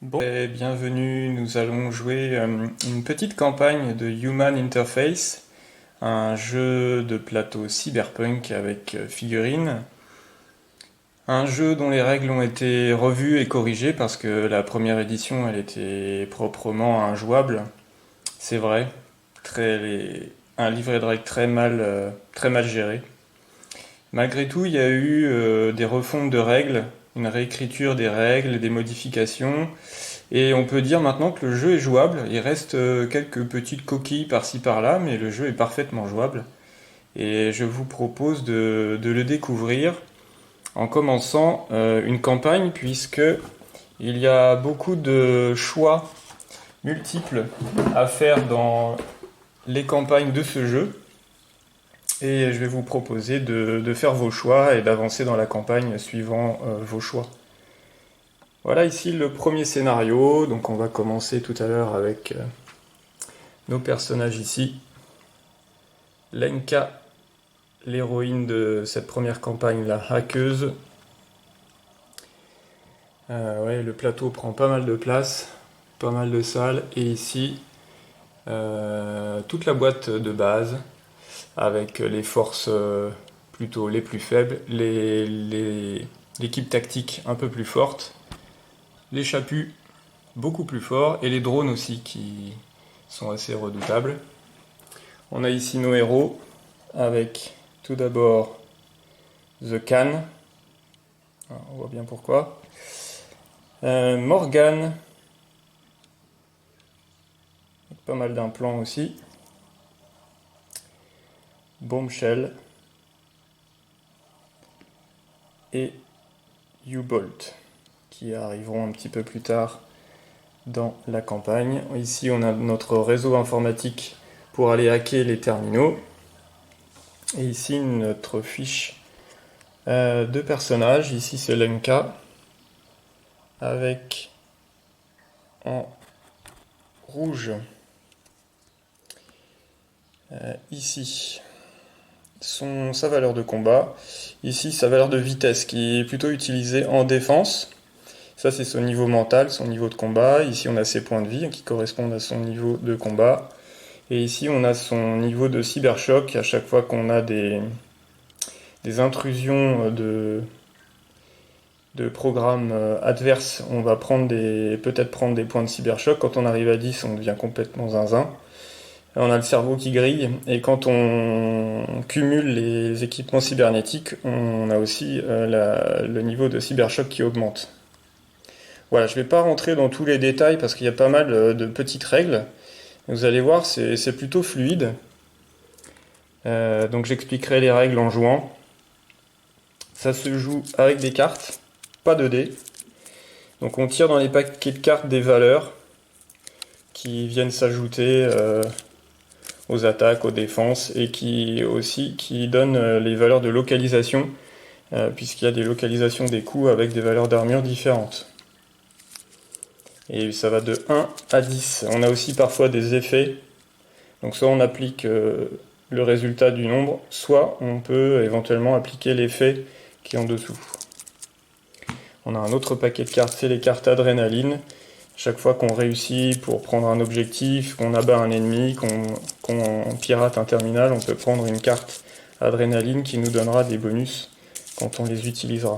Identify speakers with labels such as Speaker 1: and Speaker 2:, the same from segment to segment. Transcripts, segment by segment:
Speaker 1: Bon, et bienvenue, nous allons jouer une petite campagne de Human Interface, un jeu de plateau cyberpunk avec figurines. Un jeu dont les règles ont été revues et corrigées parce que la première édition elle était proprement injouable, c'est vrai. Un livret de règles très mal géré. Malgré tout, il y a eu des refontes de règles, une réécriture des règles, des modifications. Et on peut dire maintenant que le jeu est jouable. Il reste quelques petites coquilles par-ci par-là, mais le jeu est parfaitement jouable. Et je vous propose de le découvrir en commençant une campagne, puisque il y a beaucoup de choix multiples à faire dans les campagnes de ce jeu. Et je vais vous proposer de faire vos choix et d'avancer dans la campagne suivant vos choix. Voilà ici le premier scénario, donc on va commencer tout à l'heure avec nos personnages ici. Lenka, l'héroïne de cette première campagne, la hackeuse. Ouais, le plateau prend pas mal de place, pas mal de salles, et ici toute la boîte de base avec les forces plutôt les plus faibles, l'équipe tactique un peu plus forte, les chapus beaucoup plus forts et les drones aussi qui sont assez redoutables. On a ici nos héros avec tout d'abord The Can, on voit bien pourquoi. Morgan, avec pas mal d'implants aussi. Bombshell et U-Bolt qui arriveront un petit peu plus tard dans la campagne. Ici on a notre réseau informatique pour aller hacker les terminaux. Et ici notre fiche de personnages. Ici c'est Lenka avec en rouge ici sa valeur de combat. Ici sa valeur de vitesse qui est plutôt utilisée en défense. Ça c'est son niveau mental, son niveau de combat. Ici on a ses points de vie qui correspondent à son niveau de combat. Et ici on a son niveau de cyberchoc. À chaque fois qu'on a des intrusions de programmes adverses, on va peut-être prendre des points de cyberchoc. Quand on arrive à 10, on devient complètement zinzin. On a le cerveau qui grille, et quand on cumule les équipements cybernétiques, on a aussi le niveau de cyberchoc qui augmente. Voilà, je ne vais pas rentrer dans tous les détails parce qu'il y a pas mal de petites règles. Vous allez voir, c'est plutôt fluide. Donc j'expliquerai les règles en jouant. Ça se joue avec des cartes, pas de dés. Donc on tire dans les paquets de cartes des valeurs qui viennent s'ajouter aux attaques, aux défenses, et qui donnent les valeurs de localisation, puisqu'il y a des localisations des coups avec des valeurs d'armure différentes. Et ça va de 1 à 10. On a aussi parfois des effets. Donc soit on applique le résultat du nombre, soit on peut éventuellement appliquer l'effet qui est en dessous. On a un autre paquet de cartes, c'est les cartes adrénaline. Chaque fois qu'on réussit pour prendre un objectif, qu'on abat un ennemi, qu'on pirate un terminal, on peut prendre une carte adrénaline qui nous donnera des bonus quand on les utilisera.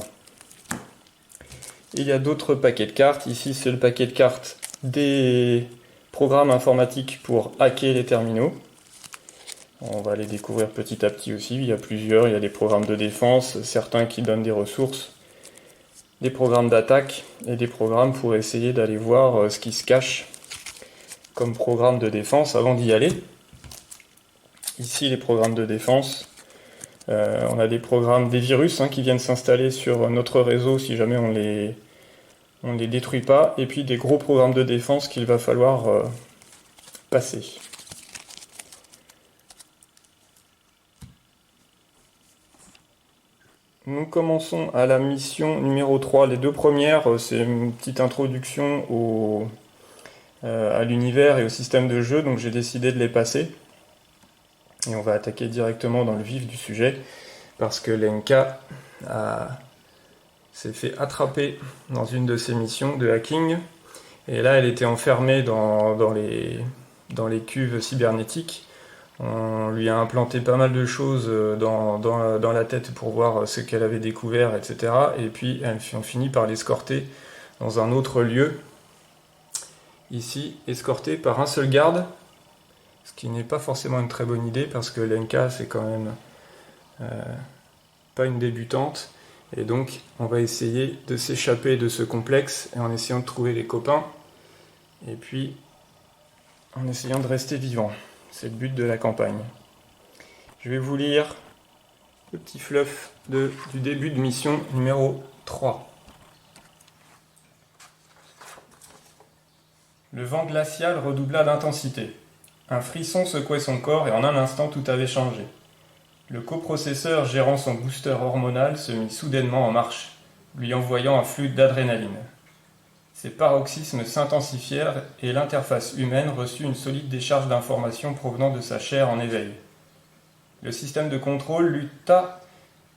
Speaker 1: Il y a d'autres paquets de cartes. Ici, c'est le paquet de cartes des programmes informatiques pour hacker les terminaux. On va les découvrir petit à petit aussi. Il y a plusieurs. Il y a des programmes de défense, certains qui donnent des ressources, des programmes d'attaque et des programmes pour essayer d'aller voir ce qui se cache comme programme de défense avant d'y aller. Ici, les programmes de défense. On a des programmes, des virus qui viennent s'installer sur notre réseau si jamais on les détruit pas, et puis des gros programmes de défense qu'il va falloir passer. Nous commençons à la mission numéro 3. Les deux premières, c'est une petite introduction à l'univers et au système de jeu, donc j'ai décidé de les passer. Et on va attaquer directement dans le vif du sujet, parce que Lenka s'est fait attraper dans une de ses missions de hacking. Et là, elle était enfermée dans les cuves cybernétiques. On lui a implanté pas mal de choses dans la tête pour voir ce qu'elle avait découvert, etc. Et puis, on finit par l'escorter dans un autre lieu. Ici, escorté par un seul garde, ce qui n'est pas forcément une très bonne idée parce que Lenka, c'est quand même pas une débutante. Et donc, on va essayer de s'échapper de ce complexe et en essayant de trouver les copains. Et puis, en essayant de rester vivant. C'est le but de la campagne. Je vais vous lire le petit fluff du début de mission numéro 3. Le vent glacial redoubla d'intensité. Un frisson secouait son corps et en un instant tout avait changé. Le coprocesseur gérant son booster hormonal se mit soudainement en marche, lui envoyant un flux d'adrénaline. Ses paroxysmes s'intensifièrent et l'interface humaine reçut une solide décharge d'informations provenant de sa chair en éveil. Le système de contrôle lutta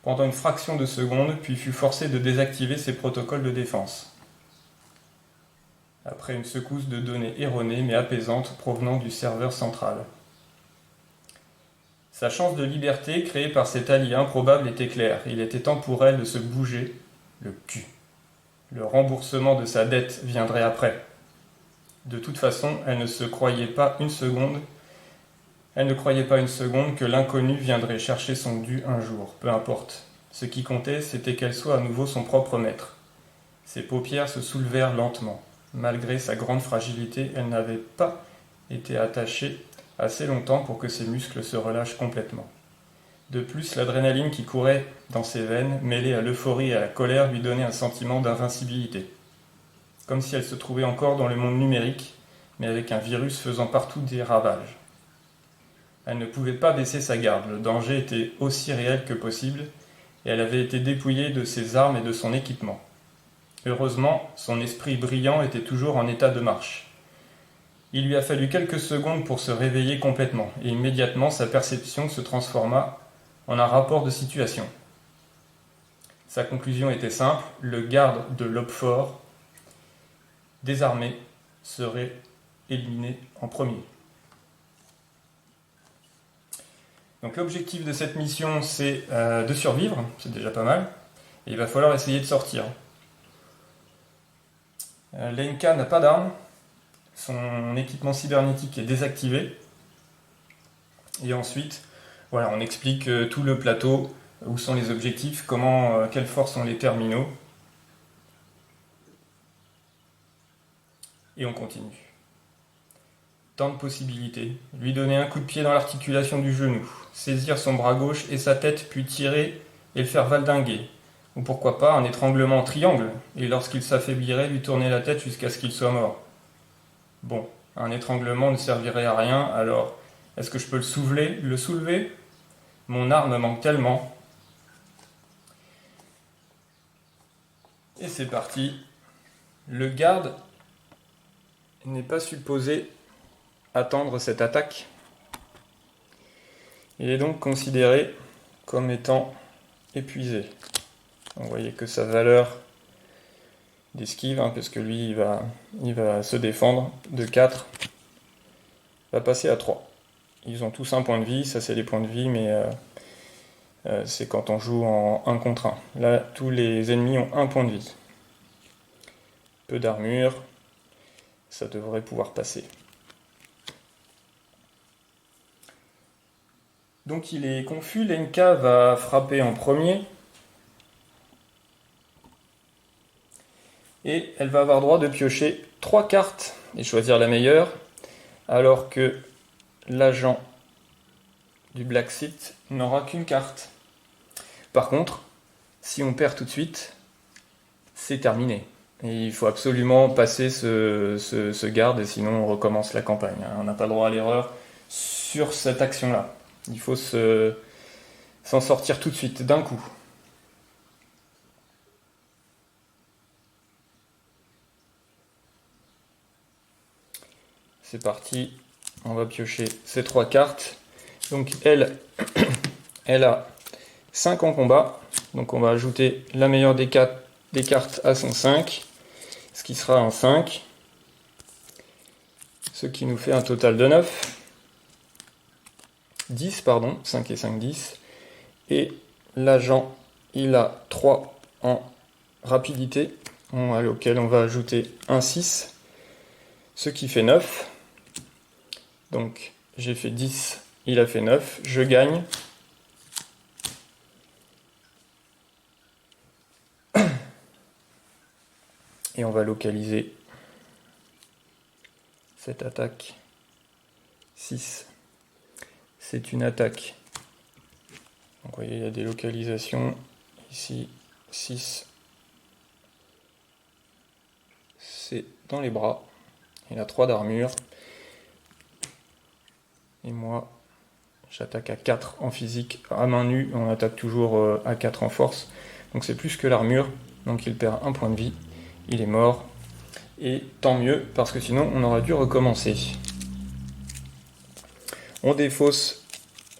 Speaker 1: pendant une fraction de seconde, puis fut forcé de désactiver ses protocoles de défense. Après une secousse de données erronées mais apaisantes provenant du serveur central. Sa chance de liberté créée par cet allié improbable était claire. Il était temps pour elle de se bouger le cul. Le remboursement de sa dette viendrait après. De toute façon, elle ne croyait pas une seconde que l'inconnu viendrait chercher son dû un jour, peu importe. Ce qui comptait, c'était qu'elle soit à nouveau son propre maître. Ses paupières se soulevèrent lentement. Malgré sa grande fragilité, elle n'avait pas été attachée assez longtemps pour que ses muscles se relâchent complètement. De plus, l'adrénaline qui courait dans ses veines, mêlée à l'euphorie et à la colère, lui donnait un sentiment d'invincibilité. Comme si elle se trouvait encore dans le monde numérique, mais avec un virus faisant partout des ravages. Elle ne pouvait pas baisser sa garde, le danger était aussi réel que possible, et elle avait été dépouillée de ses armes et de son équipement. Heureusement, son esprit brillant était toujours en état de marche. Il lui a fallu quelques secondes pour se réveiller complètement, et immédiatement sa perception se transforma en un rapport de situation. Sa conclusion était simple, le garde de l'Opfort, désarmé, serait éliminé en premier. Donc l'objectif de cette mission, c'est de survivre, c'est déjà pas mal, et il va falloir essayer de sortir. Lenka n'a pas d'armes, son équipement cybernétique est désactivé, et ensuite, voilà, on explique tout le plateau, où sont les objectifs, quelles forces sont les terminaux, et on continue. Tant de possibilités. Lui donner un coup de pied dans l'articulation du genou, saisir son bras gauche et sa tête, puis tirer et le faire valdinguer. Ou pourquoi pas un étranglement en triangle, et lorsqu'il s'affaiblirait, lui tourner la tête jusqu'à ce qu'il soit mort. Bon, un étranglement ne servirait à rien, alors est-ce que je peux le soulever ? Mon arme manque tellement. Et c'est parti. Le garde n'est pas supposé attendre cette attaque. Il est donc considéré comme étant épuisé. Vous voyez que sa valeur d'esquive, parce que lui il va se défendre de 4, va passer à 3. Ils ont tous un point de vie, ça c'est les points de vie, mais c'est quand on joue en 1 contre 1. Là, tous les ennemis ont un point de vie. Peu d'armure, ça devrait pouvoir passer. Donc il est confus, Lenka va frapper en premier. Et elle va avoir droit de piocher 3 cartes et choisir la meilleure, alors que l'agent du Black Site n'aura qu'une carte. Par contre, si on perd tout de suite, c'est terminé. Et il faut absolument passer ce garde, et sinon on recommence la campagne. On n'a pas le droit à l'erreur sur cette action-là. Il faut s'en sortir tout de suite, d'un coup. C'est parti, on va piocher ces 3 cartes. Donc elle a 5 en combat. Donc on va ajouter la meilleure des cartes à son 5. Ce qui sera un 5. ce qui nous fait un total de 10, pardon, 5 et 5, 10. Et l'agent, il a 3 en rapidité, auquel on va ajouter un 6, ce qui fait 9. Donc j'ai fait 10, il a fait 9, je gagne. Et on va localiser cette attaque 6. C'est une attaque. Donc vous voyez, il y a des localisations. Ici, 6. C'est dans les bras. Il a 3 d'armure. Et moi, j'attaque à 4 en physique. À main nue, on attaque toujours à 4 en force. Donc c'est plus que l'armure. Donc il perd 1 point de vie. Il est mort. Et tant mieux, parce que sinon on aurait dû recommencer. On défausse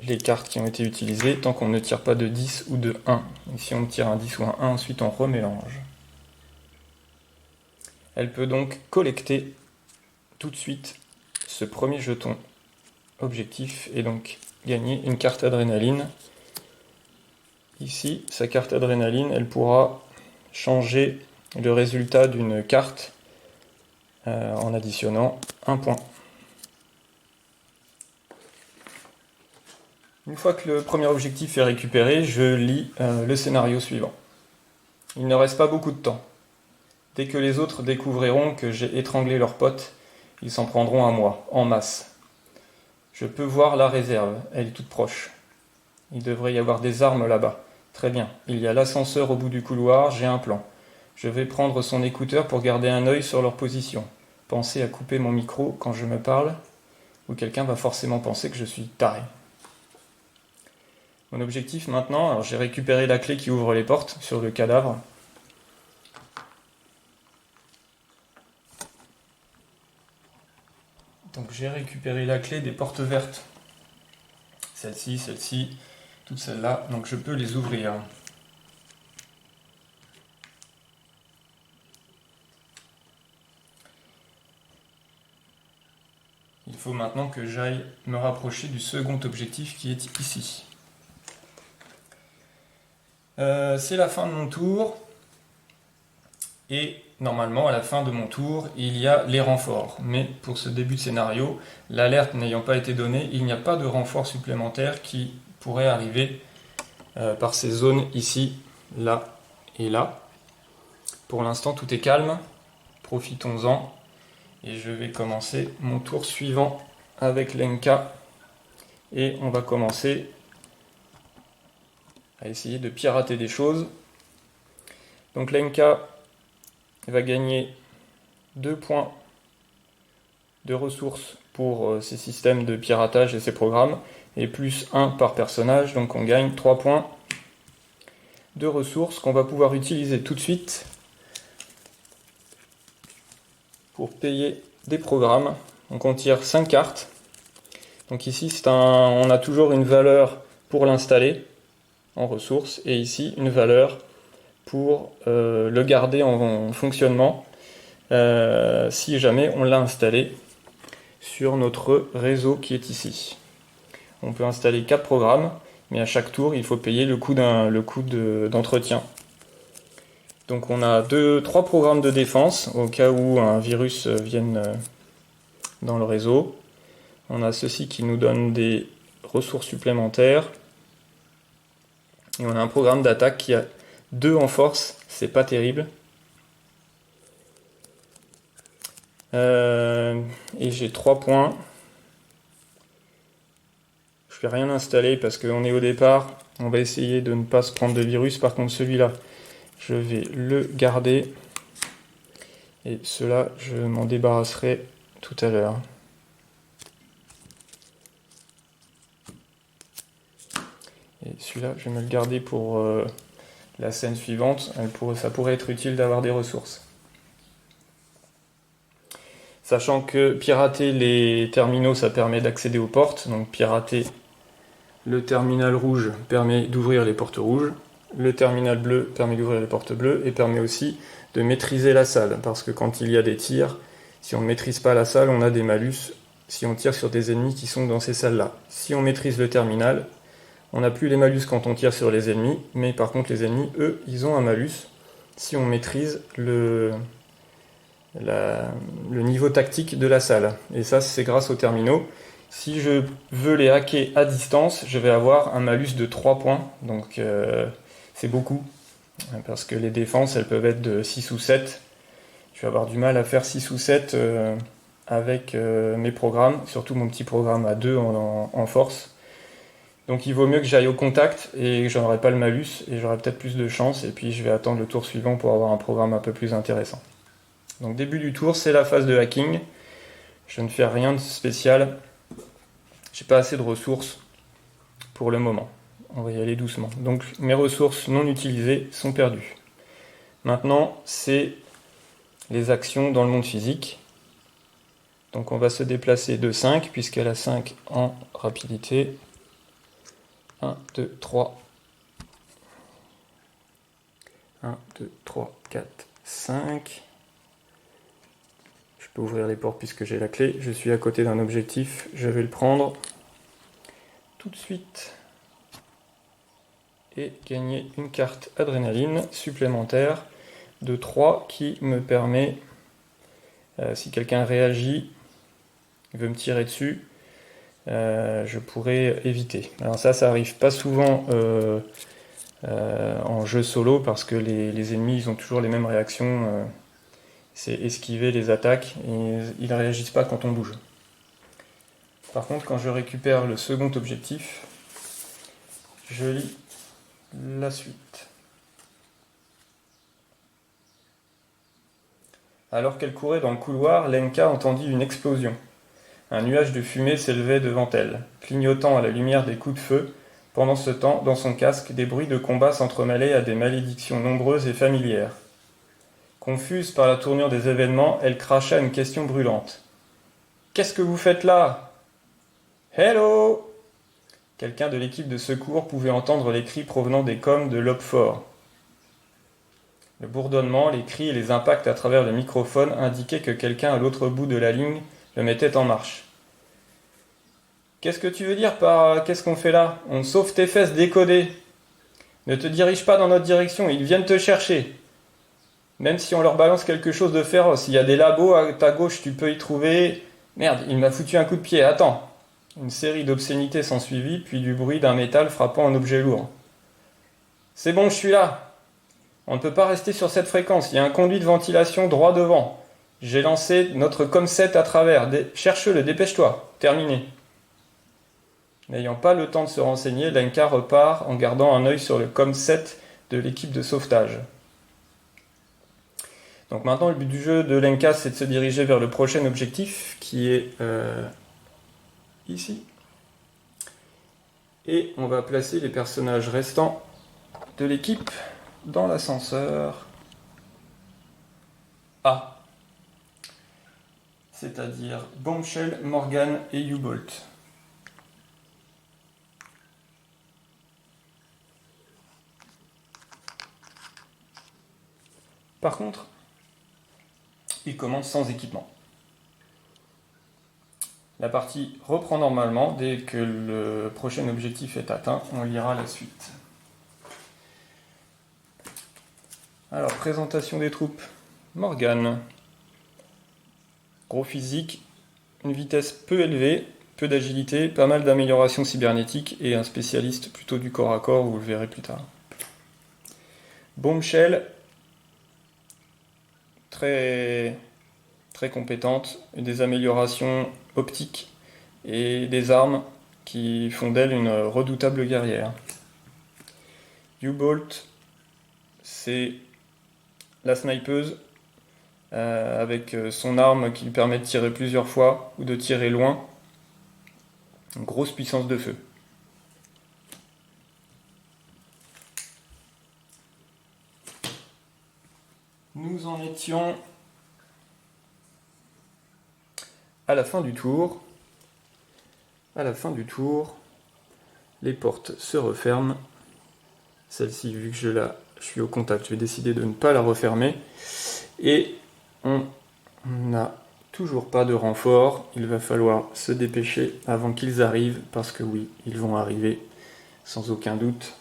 Speaker 1: les cartes qui ont été utilisées tant qu'on ne tire pas de 10 ou de 1. Et si on tire un 10 ou un 1, ensuite on remélange. Elle peut donc collecter tout de suite ce premier jeton objectif et donc gagner une carte adrénaline. Ici, sa carte adrénaline, elle pourra changer le résultat d'une carte en additionnant un point. Une fois que le premier objectif est récupéré, je lis le scénario suivant. Il ne reste pas beaucoup de temps. Dès que les autres découvriront que j'ai étranglé leurs potes, ils s'en prendront à moi, en masse. Je peux voir la réserve, elle est toute proche. Il devrait y avoir des armes là-bas. Très bien, il y a l'ascenseur au bout du couloir, j'ai un plan. Je vais prendre son écouteur pour garder un œil sur leur position. Pensez à couper mon micro quand je me parle, ou quelqu'un va forcément penser que je suis taré. Mon objectif maintenant, alors j'ai récupéré la clé qui ouvre les portes sur le cadavre. Donc j'ai récupéré la clé des portes vertes. Celle-ci, toutes celles-là. Donc je peux les ouvrir. Il faut maintenant que j'aille me rapprocher du second objectif qui est ici. C'est la fin de mon tour. Et normalement, à la fin de mon tour, il y a les renforts. Mais pour ce début de scénario, l'alerte n'ayant pas été donnée, il n'y a pas de renfort supplémentaire qui pourrait arriver par ces zones ici, là et là. Pour l'instant, tout est calme. Profitons-en. Et je vais commencer mon tour suivant avec Lenka. Et on va commencer à essayer de pirater des choses. Donc Lenka va gagner 2 points de ressources pour ses systèmes de piratage et ses programmes, et plus 1 par personnage, donc on gagne 3 points de ressources qu'on va pouvoir utiliser tout de suite pour payer des programmes. Donc on tire 5 cartes. Donc ici on a toujours une valeur pour l'installer en ressources, et ici une valeur pour le garder en fonctionnement si jamais on l'a installé sur notre réseau qui est ici. On peut installer 4 programmes, mais à chaque tour il faut payer le coût d'entretien. Donc on a 3 programmes de défense au cas où un virus vienne dans le réseau. On a ceci qui nous donne des ressources supplémentaires. Et on a un programme d'attaque qui a 2 en force, c'est pas terrible. Et j'ai 3 points. Je vais rien installer parce qu'on est au départ. On va essayer de ne pas se prendre de virus. Par contre, celui-là, je vais le garder. Et cela, je m'en débarrasserai tout à l'heure. Et celui-là, je vais me le garder pour la scène suivante. Ça pourrait être utile d'avoir des ressources. Sachant que pirater les terminaux, ça permet d'accéder aux portes. Donc pirater le terminal rouge permet d'ouvrir les portes rouges. Le terminal bleu permet d'ouvrir les portes bleues et permet aussi de maîtriser la salle. Parce que quand il y a des tirs, Si on ne maîtrise pas la salle, on a des malus si on tire sur des ennemis qui sont dans ces salles-là. Si on maîtrise le terminal, on n'a plus les malus quand on tire sur les ennemis, mais par contre les ennemis, eux, ils ont un malus si on maîtrise le niveau tactique de la salle. Et ça, c'est grâce aux terminaux. Si je veux les hacker à distance, je vais avoir un malus de 3 points, donc c'est beaucoup, parce que les défenses, elles peuvent être de 6 ou 7. Je vais avoir du mal à faire 6 ou 7 avec mes programmes, surtout mon petit programme à 2 en force. Donc il vaut mieux que j'aille au contact et que j'en aurai pas le malus, et j'aurai peut-être plus de chance, et puis je vais attendre le tour suivant pour avoir un programme un peu plus intéressant. Donc début du tour, c'est la phase de hacking. Je ne fais rien de spécial. J'ai pas assez de ressources pour le moment. On va y aller doucement. Donc mes ressources non utilisées sont perdues. Maintenant, c'est les actions dans le monde physique. Donc on va se déplacer de 5, puisqu'elle a 5 en rapidité. 1, 2, 3. 1, 2, 3, 4, 5. Je peux ouvrir les portes puisque j'ai la clé. Je suis à côté d'un objectif. Je vais le prendre tout de suite. Et gagner une carte adrénaline supplémentaire de 3 qui me permet, si quelqu'un réagit, veut me tirer dessus, je pourrais éviter. Alors ça arrive pas souvent en jeu solo, parce que les ennemis ils ont toujours les mêmes réactions, c'est esquiver les attaques, et ils ne réagissent pas quand on bouge. Par contre, quand je récupère le second objectif, je lis la suite. Alors qu'elle courait dans le couloir, Lenka entendit une explosion. Un nuage de fumée s'élevait devant elle, clignotant à la lumière des coups de feu. Pendant ce temps, dans son casque, des bruits de combat s'entremêlaient à des malédictions nombreuses et familières. Confuse par la tournure des événements, elle cracha une question brûlante. « Qu'est-ce que vous faites là ? » « Hello !» Quelqu'un de l'équipe de secours pouvait entendre les cris provenant des coms de l'Opfort. Le bourdonnement, les cris et les impacts à travers le microphone indiquaient que quelqu'un à l'autre bout de la ligne le mettait en marche. « Qu'est-ce que tu veux dire par « qu'est-ce qu'on fait là ?»« On sauve tes fesses décodées. Ne te dirige pas dans notre direction, ils viennent te chercher. Même si on leur balance quelque chose de féroce, il y a des labos à ta gauche, tu peux y trouver... Merde, il m'a foutu un coup de pied, attends !» Une série d'obscénités s'ensuivit, puis du bruit d'un métal frappant un objet lourd. « C'est bon, je suis là. On ne peut pas rester sur cette fréquence, il y a un conduit de ventilation droit devant. J'ai lancé notre COM7 à travers. Cherche-le, dépêche-toi. Terminé. » N'ayant pas le temps de se renseigner, Lenka repart en gardant un œil sur le COM7 de l'équipe de sauvetage. Donc maintenant, le but du jeu de Lenka, c'est de se diriger vers le prochain objectif, qui est... ici. Et on va placer les personnages restants de l'équipe dans l'ascenseur A. C'est-à-dire Bombshell, Morgan et U-Bolt. Par contre, ils commencent sans équipement. La partie reprend normalement dès que le prochain objectif est atteint. On lira la suite. Alors, présentation des troupes. Morgan. Gros physique, une vitesse peu élevée, peu d'agilité, pas mal d'améliorations cybernétiques et un spécialiste plutôt du corps à corps, vous le verrez plus tard. Bombshell. Très compétente, des améliorations optiques et des armes qui font d'elle une redoutable guerrière. U-Bolt, c'est la snipeuse avec son arme qui lui permet de tirer plusieurs fois ou de tirer loin. Une grosse puissance de feu. Nous en étions à la fin du tour. À la fin du tour, les portes se referment. Celle-ci, vu que je suis au contact, je vais décider de ne pas la refermer. Et on a Toujours pas de renfort, il va falloir se dépêcher avant qu'ils arrivent, parce que oui, ils vont arriver, sans aucun doute.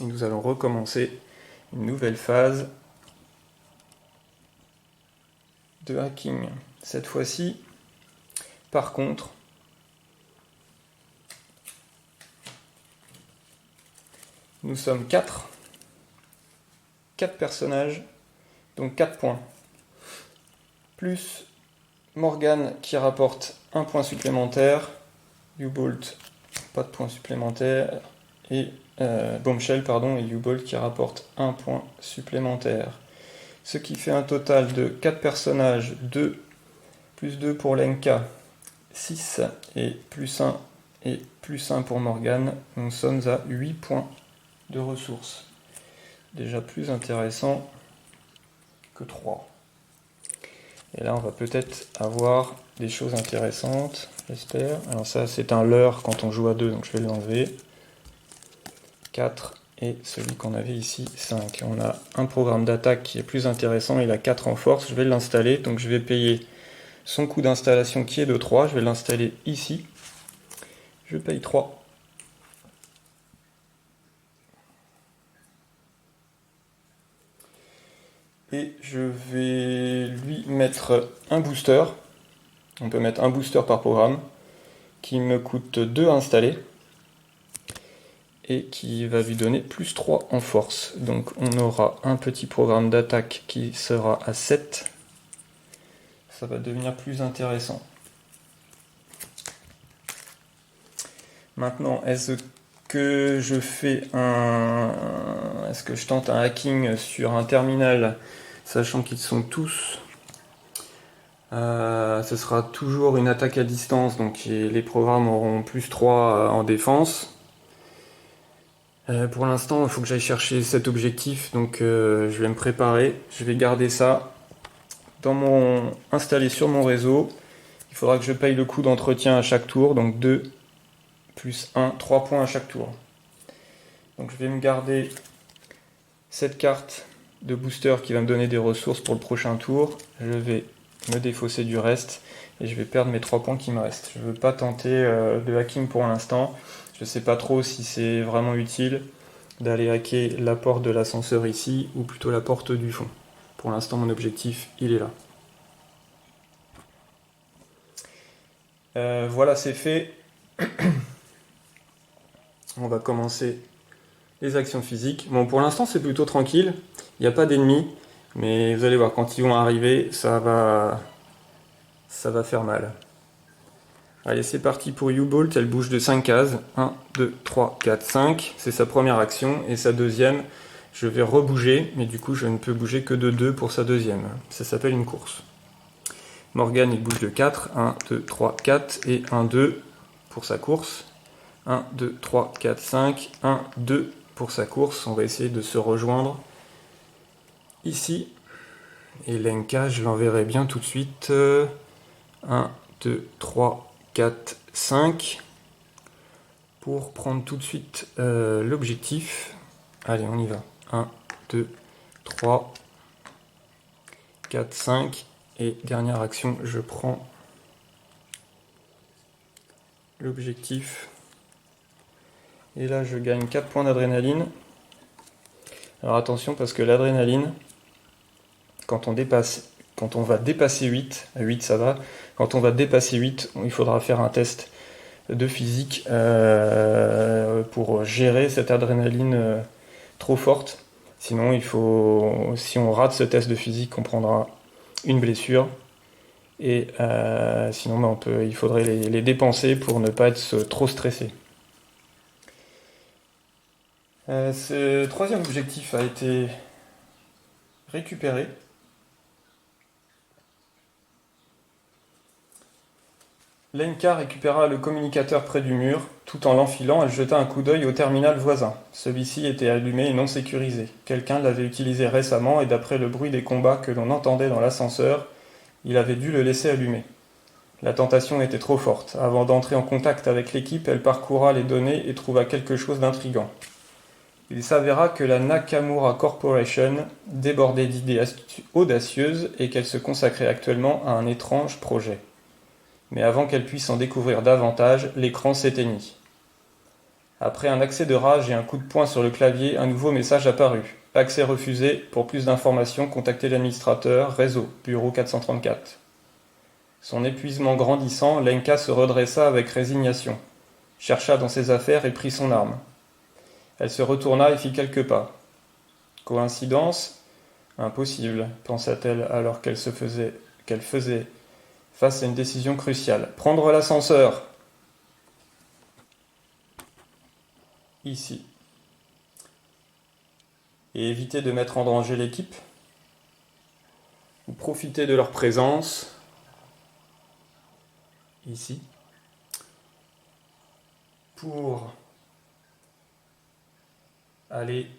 Speaker 1: Et nous allons recommencer une nouvelle phase de hacking. Cette fois-ci, par contre, nous sommes 4 personnages, donc 4 points. Plus Morgan qui rapporte un point supplémentaire, U-Bolt pas de point supplémentaire, et Bombshell et U-Bolt qui rapporte un point supplémentaire. Ce qui fait un total de 4 personnages, 2 plus 2 pour Lenka, 6 et plus 1 pour Morgan. Nous sommes à 8 points de ressources. Déjà plus intéressant que 3. Et là, on va peut-être avoir des choses intéressantes, j'espère. Alors ça, c'est un leurre quand on joue à 2, donc je vais l'enlever. 4 et celui qu'on avait ici, 5. On a un programme d'attaque qui est plus intéressant, il a 4 en force, je vais l'installer. Donc je vais payer son coût d'installation qui est de 3, je vais l'installer ici. Je paye 3. Et je vais lui mettre un booster. On peut mettre un booster par programme qui me coûte 2 à installer et qui va lui donner plus 3 en force. Donc on aura un petit programme d'attaque qui sera à 7. Ça va devenir plus intéressant. Maintenant, est-ce que je tente un hacking sur un terminal, sachant qu'ils sont tous... ce sera toujours une attaque à distance, donc les programmes auront plus 3 en défense. Pour l'instant, il faut que j'aille chercher cet objectif, donc je vais me préparer. Je vais garder ça installé sur mon réseau. Il faudra que je paye le coût d'entretien à chaque tour, donc 2 plus 1, 3 points à chaque tour. Donc je vais me garder cette carte de booster qui va me donner des ressources pour le prochain tour. Je vais me défausser du reste et je vais perdre mes 3 points qui me restent. Je ne veux pas tenter de hacking pour l'instant. Je ne sais pas trop si c'est vraiment utile d'aller hacker la porte de l'ascenseur ici ou plutôt la porte du fond. Pour l'instant, mon objectif, il est là. Voilà, c'est fait. On va commencer les actions physiques. Bon, pour l'instant, c'est plutôt tranquille. Il n'y a pas d'ennemis. Mais vous allez voir, quand ils vont arriver, ça va faire mal. Allez, c'est parti pour U-Bolt. Elle bouge de 5 cases. 1, 2, 3, 4, 5. C'est sa première action. Et sa deuxième, je vais rebouger. Mais du coup, je ne peux bouger que de 2 pour sa deuxième. Ça s'appelle une course. Morgan, il bouge de 4. 1, 2, 3, 4. Et 1, 2 pour sa course. 1, 2, 3, 4, 5. 1, 2 pour sa course. On va essayer de se rejoindre ici. Et Lenka, je l'enverrai bien tout de suite. 1, 2, 3, 4, 5. Pour prendre tout de suite l'objectif. Allez, on y va. 1, 2, 3, 4, 5. Et dernière action, je prends l'objectif. Et là, je gagne 4 points d'adrénaline. Alors attention, parce que l'adrénaline, quand on va dépasser 8, à 8 ça va, quand on va dépasser 8, il faudra faire un test de physique pour gérer cette adrénaline trop forte. Sinon, si on rate ce test de physique, on prendra une blessure. Et sinon, il faudrait les dépenser pour ne pas être trop stressé. Ce troisième objectif a été récupéré. Lenka récupéra le communicateur près du mur. Tout en l'enfilant, elle jeta un coup d'œil au terminal voisin. Celui-ci était allumé et non sécurisé. Quelqu'un l'avait utilisé récemment et d'après le bruit des combats que l'on entendait dans l'ascenseur, il avait dû le laisser allumé. La tentation était trop forte. Avant d'entrer en contact avec l'équipe, elle parcourra les données et trouva quelque chose d'intrigant. Il s'avéra que la Nakamura Corporation débordait d'idées audacieuses et qu'elle se consacrait actuellement à un étrange projet. Mais avant qu'elle puisse en découvrir davantage, l'écran s'éteignit. Après un accès de rage et un coup de poing sur le clavier, un nouveau message apparut. Accès refusé. Pour plus d'informations, contactez l'administrateur, réseau, bureau 434. Son épuisement grandissant, Lenka se redressa avec résignation, chercha dans ses affaires et prit son arme. Elle se retourna et fit quelques pas. Coïncidence ? Impossible, pensa-t-elle alors qu'elle faisait face à une décision cruciale. Prendre l'ascenseur. Ici. Et éviter de mettre en danger l'équipe. Ou profiter de leur présence. Ici. Pour aller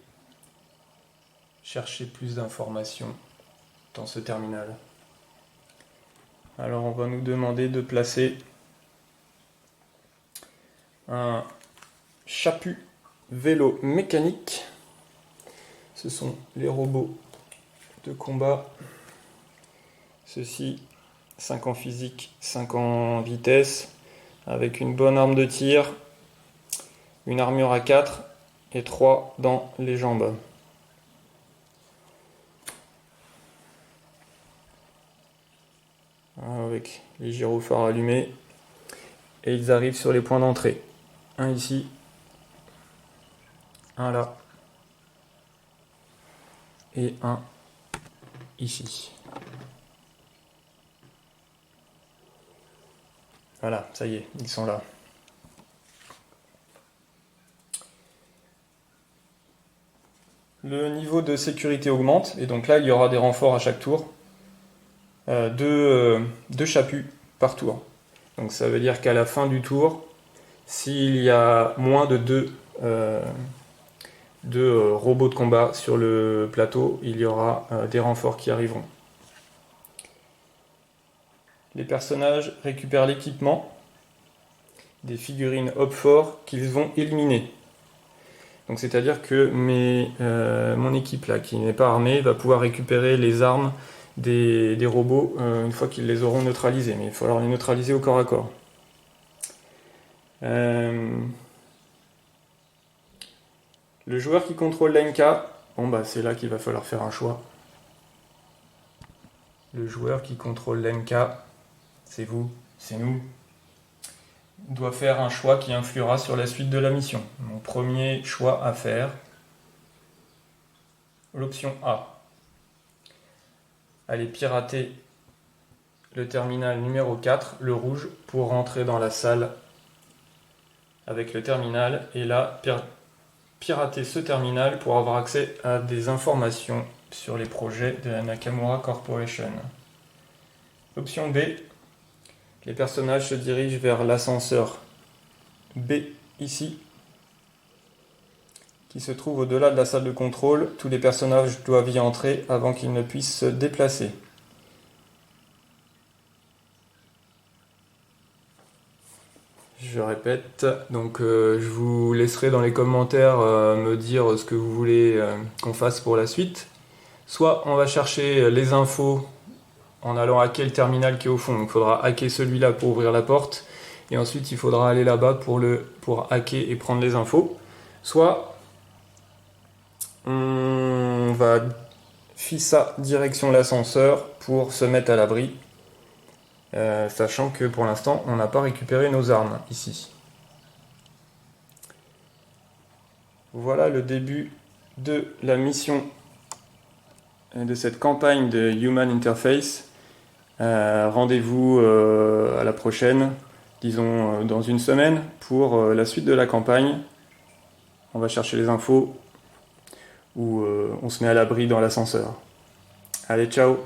Speaker 1: chercher plus d'informations dans ce terminal. Alors on va nous demander de placer un chaput vélo mécanique. Ce sont les robots de combat. Ceci, 5 en physique, 5 en vitesse, avec une bonne arme de tir, une armure à 4 et 3 dans les jambes. Avec les gyrophares allumés. Et ils arrivent sur les points d'entrée. Un ici, un là, et un ici. Voilà, ça y est, ils sont là. Le niveau de sécurité augmente, et donc là il y aura des renforts à chaque tour. Deux chaputs par tour. Donc ça veut dire qu'à la fin du tour, s'il y a moins de deux robots de combat sur le plateau, il y aura des renforts qui arriveront. Les personnages récupèrent l'équipement des figurines Hop-Fort qu'ils vont éliminer. Donc c'est-à-dire que mon équipe là, qui n'est pas armée, va pouvoir récupérer les armes des robots une fois qu'ils les auront neutralisés. Mais il va falloir les neutraliser au corps à corps. Le joueur qui contrôle Lenka, c'est là qu'il va falloir faire un choix. Le joueur qui contrôle Lenka, c'est vous, c'est nous, doit faire un choix qui influera sur la suite de la mission. Mon premier choix à faire, l'option A. Aller pirater le terminal numéro 4, le rouge, pour rentrer dans la salle avec le terminal et là pirater ce terminal pour avoir accès à des informations sur les projets de la Nakamura Corporation. Option B. Les personnages se dirigent vers l'ascenseur B ici, qui se trouve au-delà de la salle de contrôle. Tous les personnages doivent y entrer avant qu'ils ne puissent se déplacer. Je répète, donc je vous laisserai dans les commentaires me dire ce que vous voulez qu'on fasse pour la suite. Soit on va chercher les infos en allant hacker le terminal qui est au fond. Donc il faudra hacker celui-là pour ouvrir la porte. Et ensuite il faudra aller là-bas pour hacker et prendre les infos. Soit on va FISA direction l'ascenseur pour se mettre à l'abri. Sachant que pour l'instant on n'a pas récupéré nos armes ici. Voilà le début de la mission de cette campagne de Human Interface. Rendez-vous à la prochaine, disons dans une semaine, pour la suite de la campagne. On va chercher les infos ou on se met à l'abri dans l'ascenseur. Allez, ciao!